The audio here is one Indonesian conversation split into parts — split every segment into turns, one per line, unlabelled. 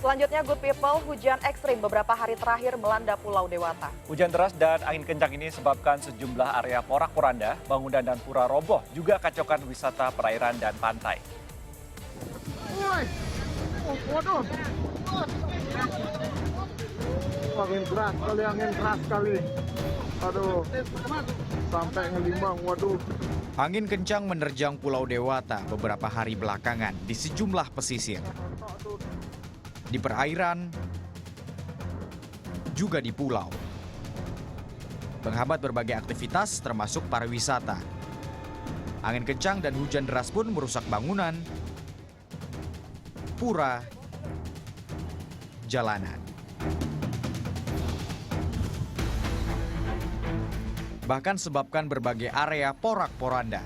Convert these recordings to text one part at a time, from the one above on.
Selanjutnya, Good People, hujan ekstrim beberapa hari terakhir melanda Pulau Dewata.
Hujan deras dan angin kencang ini sebabkan sejumlah area porak-poranda, bangunan dan pura roboh, juga kacaukan wisata perairan dan pantai.
Waduh. Angin keras kali. Aduh, sampai ngelimbang, waduh.
Angin kencang menerjang Pulau Dewata beberapa hari belakangan di sejumlah pesisir. Di perairan, juga di pulau. Menghambat berbagai aktivitas termasuk pariwisata. Angin kencang dan hujan deras pun merusak bangunan, pura, jalanan. Bahkan sebabkan berbagai area porak-poranda.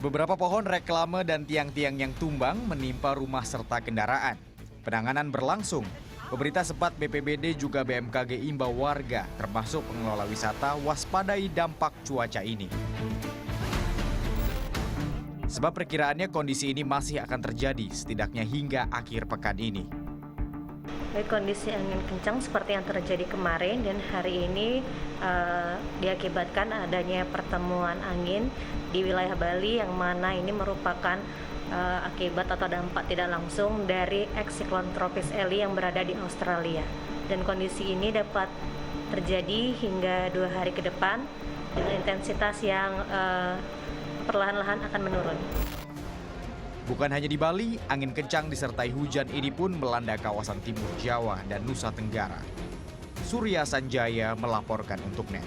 Beberapa pohon reklame dan tiang-tiang yang tumbang menimpa rumah serta kendaraan. Penanganan berlangsung. Pemerintah sempat BPBD juga BMKG imbau warga, termasuk pengelola wisata, waspadai dampak cuaca ini. Sebab perkiraannya kondisi ini masih akan terjadi setidaknya hingga akhir pekan ini.
Kondisi angin kencang seperti yang terjadi kemarin dan hari ini diakibatkan adanya pertemuan angin di wilayah Bali yang mana ini merupakan akibat atau dampak tidak langsung dari siklon tropis Elly yang berada di Australia. Dan kondisi ini dapat terjadi hingga 2 hari ke depan dengan intensitas yang perlahan-lahan akan menurun.
Bukan hanya di Bali, angin kencang disertai hujan ini pun melanda kawasan timur Jawa dan Nusa Tenggara. Surya Sanjaya melaporkan untuk NET.